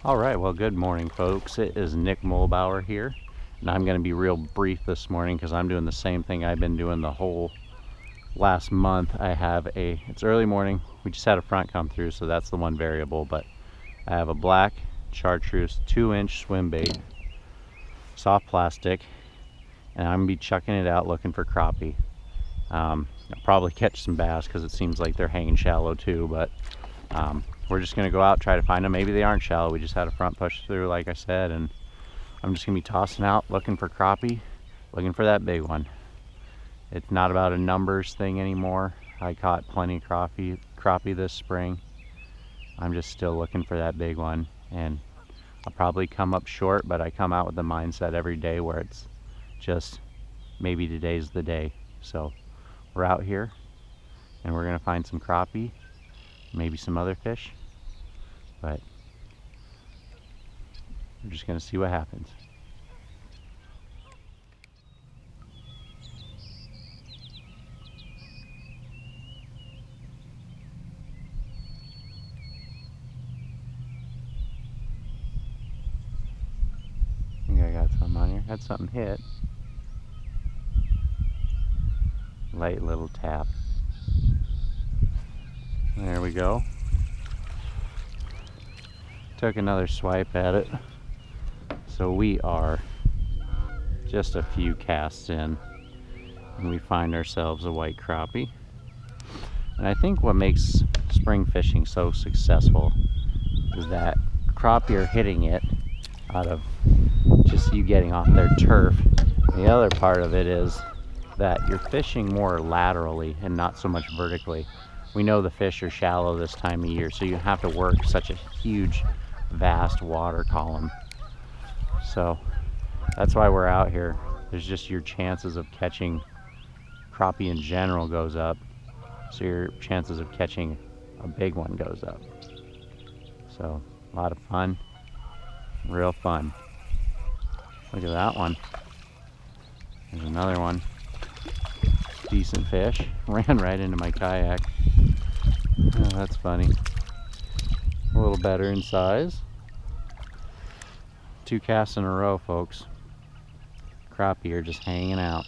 Alright, well, good morning, folks. It is Nick Mulbauer here, and I'm going to be real brief this morning because I'm doing the same thing I've been doing the whole last month. It's early morning, we just had a front come through, so that's the one variable, but I have a black chartreuse 2-inch swim bait, soft plastic, and I'm going to be chucking it out looking for crappie. I'll probably catch some bass because it seems like they're hanging shallow too, but we're just going to go out, try to find them. Maybe they aren't shallow. We just had a front push through, like I said, and I'm just going to be tossing out, looking for crappie, looking for that big one. It's not about a numbers thing anymore. I caught plenty of crappie this spring. I'm just still looking for that big one, and I'll probably come up short, but I come out with the mindset every day where it's just maybe today's the day. So we're out here, and we're going to find some crappie, maybe some other fish, but we're just going to see what happens. I think I got some on here. Had something hit. Light little tap. There we go. Took another swipe at it. So we are just a few casts in, and we find ourselves a white crappie. And I think what makes spring fishing so successful is that crappie are hitting it out of just you getting off their turf. The other part of it is that you're fishing more laterally and not so much vertically. We know the fish are shallow this time of year, so you have to work such a huge, vast water column. So that's why we're out here. There's just your chances of catching crappie in general goes up, so your chances of catching a big one goes up. So a lot of fun, real fun. Look at that one. There's another one. Decent fish. Ran right into my kayak. Oh, that's funny. A little better in size. 2 casts in a row, folks. Crappie are just hanging out.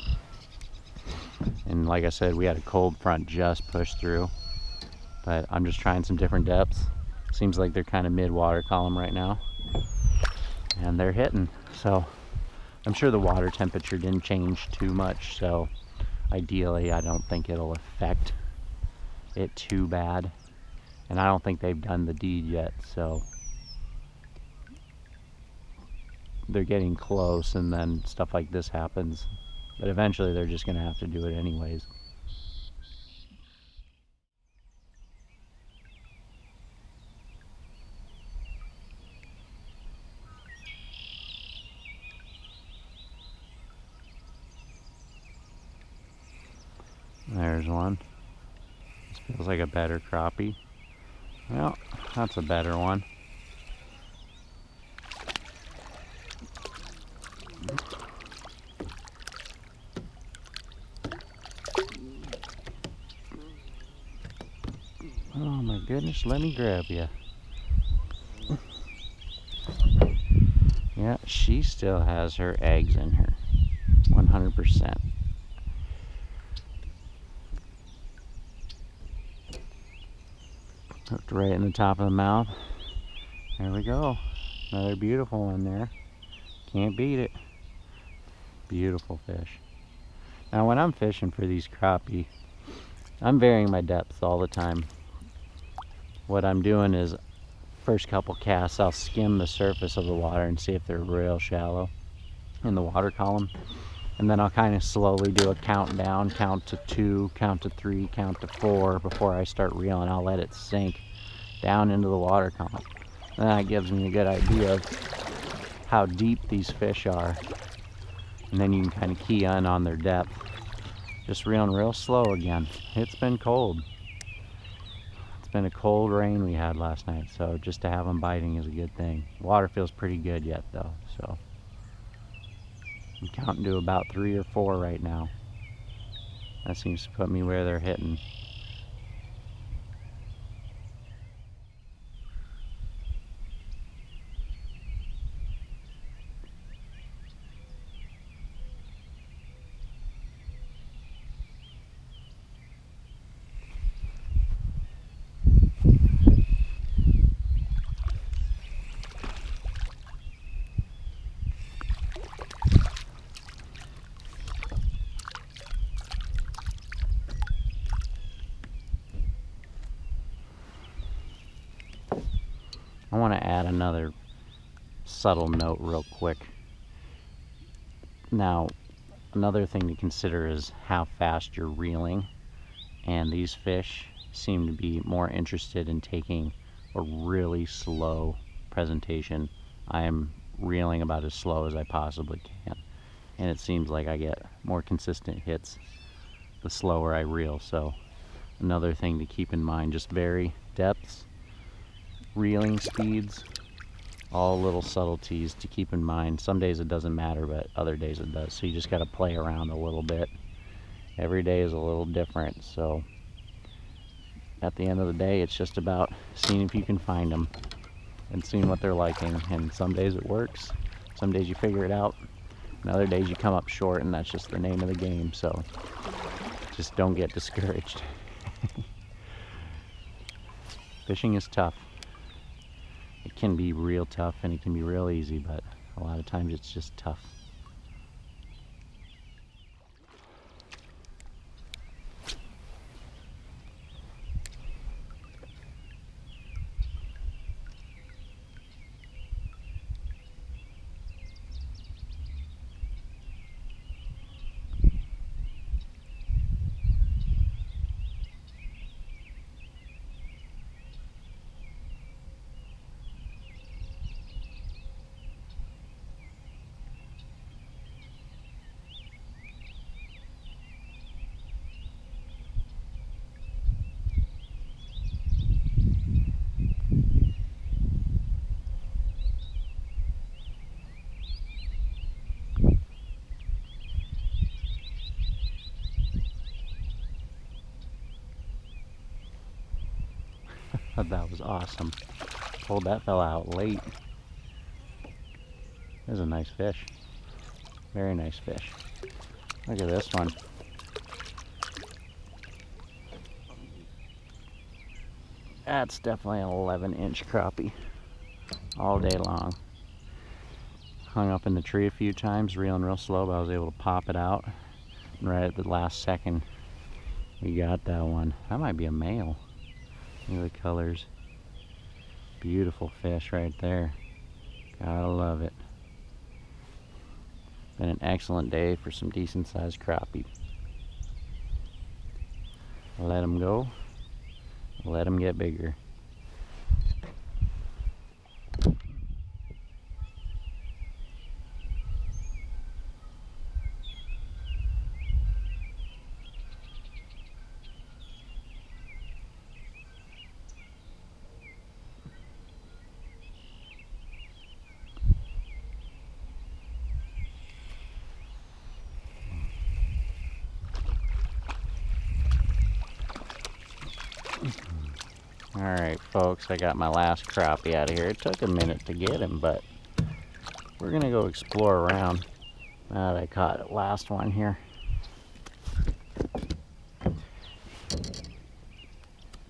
And like I said, we had a cold front just pushed through. But I'm just trying some different depths. Seems like they're kind of mid-water column right now. And they're hitting. So I'm sure the water temperature didn't change too much, so ideally I don't think it'll affect it too bad. And I don't think they've done the deed yet, so they're getting close, and then stuff like this happens. But eventually they're just going to have to do it anyways. There's one. This feels like a better crappie. Well, that's a better one. Oh my goodness, let me grab you. Yeah, she still has her eggs in her. 100%. Hooked right in the top of the mouth. There we go. Another beautiful one there. Can't beat it. Beautiful fish. Now when I'm fishing for these crappie, I'm varying my depth all the time. What I'm doing is, first couple casts, I'll skim the surface of the water and see if they're real shallow in the water column. And then I'll kind of slowly do a countdown, count to 2, count to 3, count to 4 before I start reeling. I'll let it sink down into the water column. And that gives me a good idea of how deep these fish are. And then you can kind of key in on their depth. Just reeling real slow again. It's been cold. It's been a cold rain we had last night, so just to have them biting is a good thing. Water feels pretty good yet though, so I'm counting to about 3 or 4 right now. That seems to put me where they're hitting. I want to add another subtle note real quick. Now, another thing to consider is how fast you're reeling, and these fish seem to be more interested in taking a really slow presentation. I am reeling about as slow as I possibly can, and it seems like I get more consistent hits the slower I reel. So another thing to keep in mind, just vary depths, reeling speeds, all little subtleties to keep in mind. Some days it doesn't matter, but other days it does. So you just got to play around a little bit. Every day is a little different. So at the end of the day, it's just about seeing if you can find them and seeing what they're liking. And some days it works. Some days you figure it out. And other days you come up short, and that's just the name of the game. So just don't get discouraged. Fishing is tough. It can be real tough and it can be real easy, but a lot of times it's just tough. That was awesome. Pulled that fella out late. There's a nice fish. Very nice fish. Look at this one. That's definitely an 11-inch crappie all day long. Hung up in the tree a few times, reeling real slow, but I was able to pop it out. And right at the last second, we got that one. That might be a male. Look at the colors. Beautiful fish right there. Gotta love it. Been an excellent day for some decent sized crappie. Let them go. Let them get bigger. Alright folks, I got my last crappie out of here. It took a minute to get him, but we're gonna go explore around now that I caught the last one here.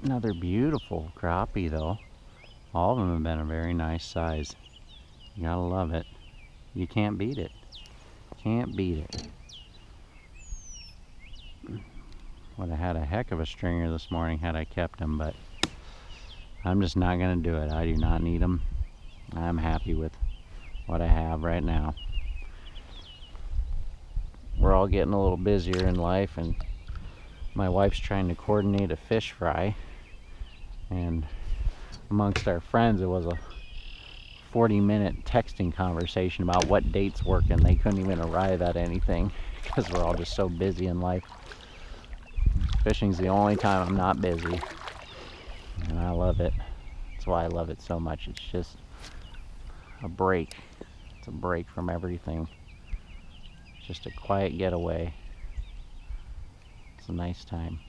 Another beautiful crappie though. All of them have been a very nice size. You gotta love it. You can't beat it. Can't beat it. Would have had a heck of a stringer this morning had I kept him, but I'm just not going to do it. I do not need them. I'm happy with what I have right now. We're all getting a little busier in life, and my wife's trying to coordinate a fish fry. And amongst our friends, it was a 40-minute texting conversation about what dates work, and they couldn't even arrive at anything because we're all just so busy in life. Fishing's the only time I'm not busy. And I love it. That's why I love it so much. It's just a break. It's a break from everything. It's just a quiet getaway. It's a nice time.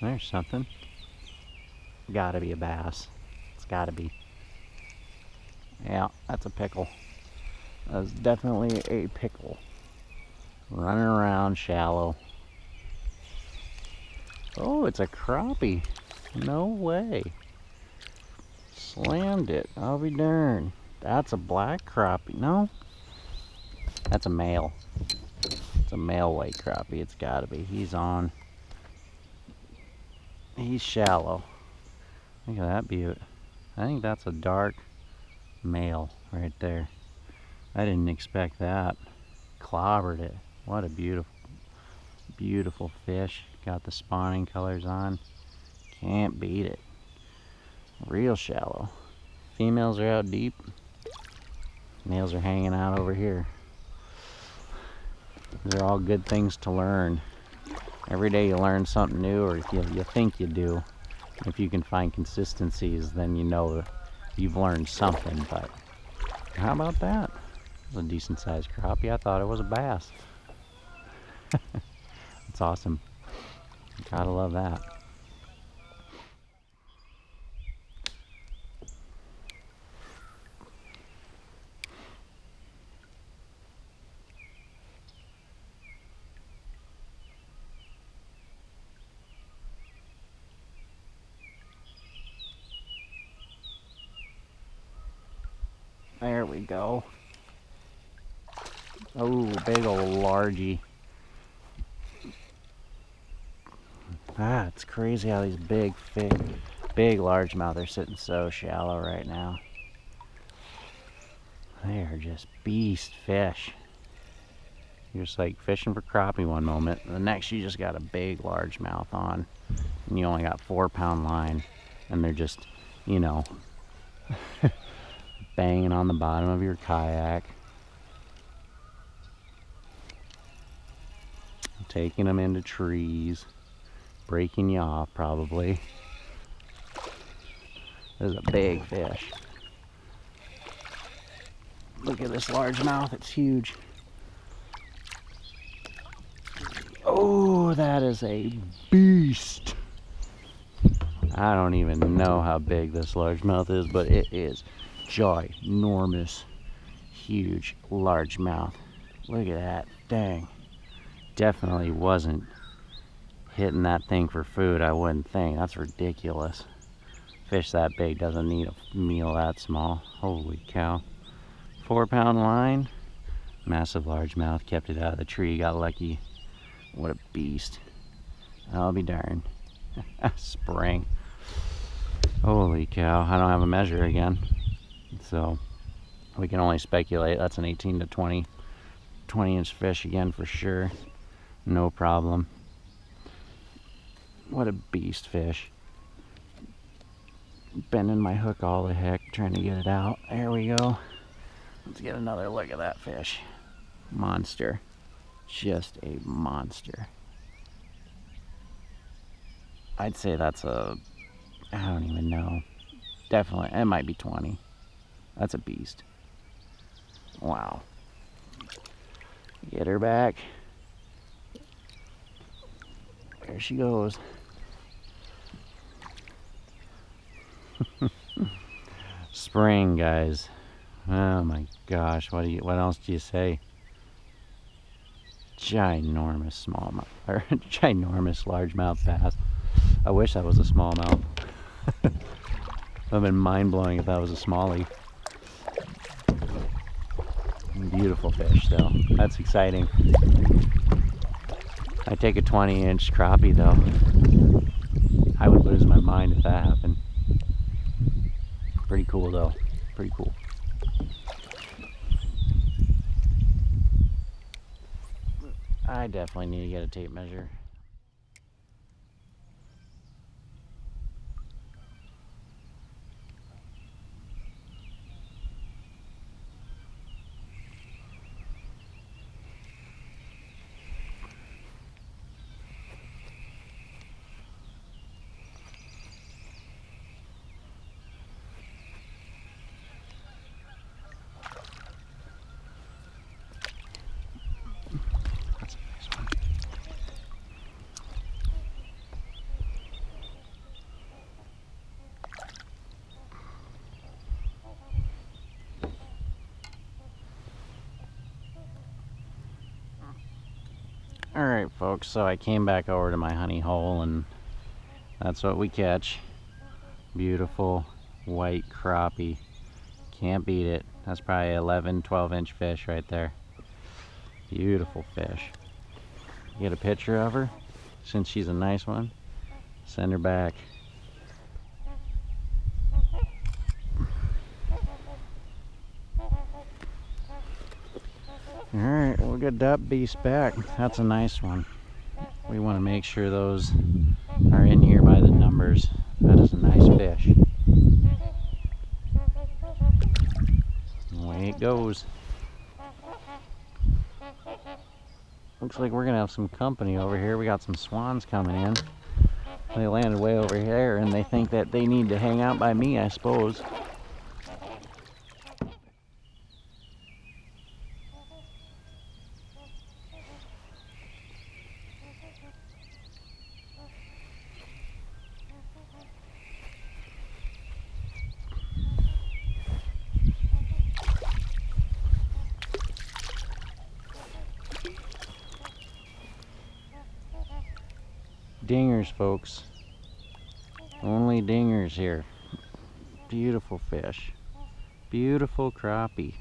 There's something. Gotta be a bass. It's gotta be. Yeah, that's a pickle. That's definitely a pickle. Running around shallow. Oh, it's a crappie. No way. Slammed it. I'll be darned. That's a black crappie. No? That's a male. It's a male white crappie. It's gotta be. He's on. He's shallow. Look at that beaut. I think that's a dark male right there. I didn't expect that. Clobbered it. What a beautiful, beautiful fish. Got the spawning colors on. Can't beat it. Real shallow. Females are out deep. Males are hanging out over here. These are all good things to learn. Every day you learn something new, or you think you do. If you can find consistencies, then you know you've learned something. But how about that? It was a decent sized crappie. I thought it was a bass. It's awesome. Gotta love that. There we go. Oh, big old largie. Ah, it's crazy how these big largemouth are sitting so shallow right now. They are just beast fish. You're just like fishing for crappie one moment, and the next you just got a big largemouth on, and you only got 4-pound line, and they're just, you know, banging on the bottom of your kayak. Taking them into trees, breaking you off probably. There's a big fish. Look at this largemouth, it's huge. Oh, that is a beast. I don't even know how big this largemouth is, but it is ginormous, huge largemouth. Look at that, dang. Definitely wasn't hitting that thing for food, I wouldn't think. That's ridiculous. Fish that big doesn't need a meal that small. Holy cow. 4-pound line. Massive largemouth. Kept it out of the tree. Got lucky. What a beast. I'll be darned. Spring. Holy cow. I don't have a measure again. So we can only speculate. That's an 18 to 20-inch fish again for sure. No problem. What a beast fish. Bending my hook all the heck, trying to get it out. There we go. Let's get another look at that fish. Monster. Just a monster. I'd say that's a, I don't even know. Definitely, it might be 20. That's a beast. Wow. Get her back. There she goes. Spring, guys. Oh my gosh, what else do you say? Ginormous smallmouth, or ginormous largemouth bass. I wish that was a smallmouth. It would have been mind-blowing if that was a smallie. Beautiful fish though. That's exciting. I'd take a 20-inch crappie though. I would lose my mind if that happened. Pretty cool though. Pretty cool. I definitely need to get a tape measure. Alright folks, so I came back over to my honey hole and That's what we catch. Beautiful white crappie. Can't beat it. That's probably 11, 12-inch fish right there. Beautiful fish. Get a picture of her. Since she's a nice one, send her back. Alright, we'll get that beast back. That's a nice one. We want to make sure those are in here by the numbers. That is a nice fish. Away it goes. Looks like we're going to have some company over here. We got some swans coming in. They landed way over here and they think that they need to hang out by me, I suppose. Dingers, folks. Only dingers here. Beautiful fish. Beautiful crappie.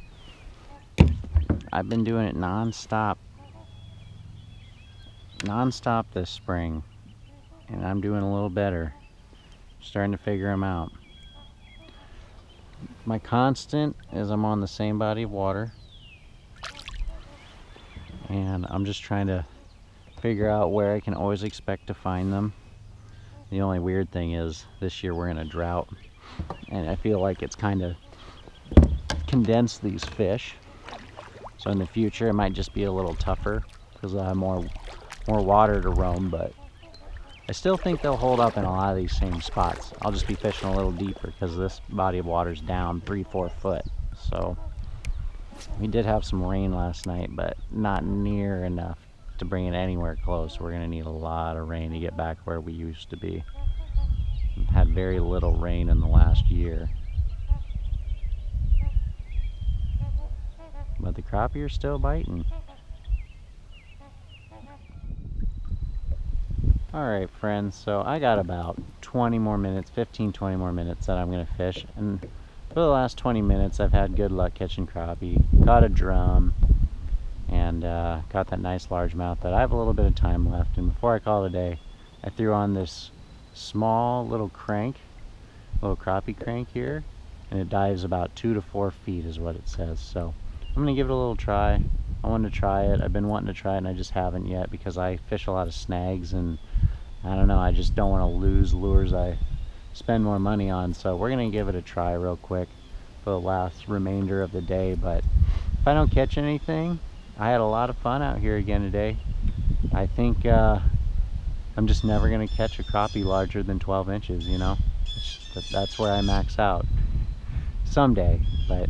I've been doing it non-stop. Non-stop this spring. And I'm doing a little better. Starting to figure them out. My constant is I'm on the same body of water. And I'm just trying to figure out where I can always expect to find them. The only weird thing is this year we're in a drought and I feel like it's kind of condensed these fish, so in the future it might just be a little tougher because I'll have more water to roam, but I still think they'll hold up in a lot of these same spots. I'll just be fishing a little deeper because this body of water is down 3-4 foot. So we did have some rain last night, but not near enough to bring it anywhere close. We're gonna need a lot of rain to get back where we used to be. We've had very little rain in the last year. But the crappie are still biting. Alright friends, so I got about 20 more minutes, 15-20 more minutes that I'm gonna fish, and for the last 20 minutes I've had good luck catching crappie, caught a drum, and got that nice largemouth that I have a little bit of time left. And before I call it a day, I threw on this small little crank, little crappie crank here, and it dives about 2 to 4 feet is what it says. So I'm gonna give it a little try. I wanted to try it. I've been wanting to try it and I just haven't yet because I fish a lot of snags and I don't know, I just don't want to lose lures I spend more money on. So we're gonna give it a try real quick for the last remainder of the day. But if I don't catch anything, I had a lot of fun out here again today. I think I'm just never going to catch a crappie larger than 12 inches, you know? That's where I max out someday. But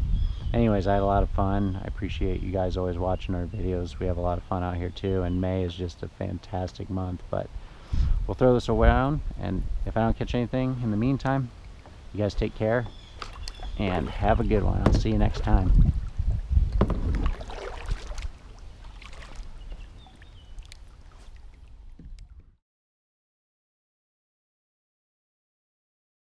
anyways, I had a lot of fun. I appreciate you guys always watching our videos. We have a lot of fun out here too, and May is just a fantastic month. But we'll throw this around, and if I don't catch anything in the meantime, you guys take care and have a good one. I'll see you next time.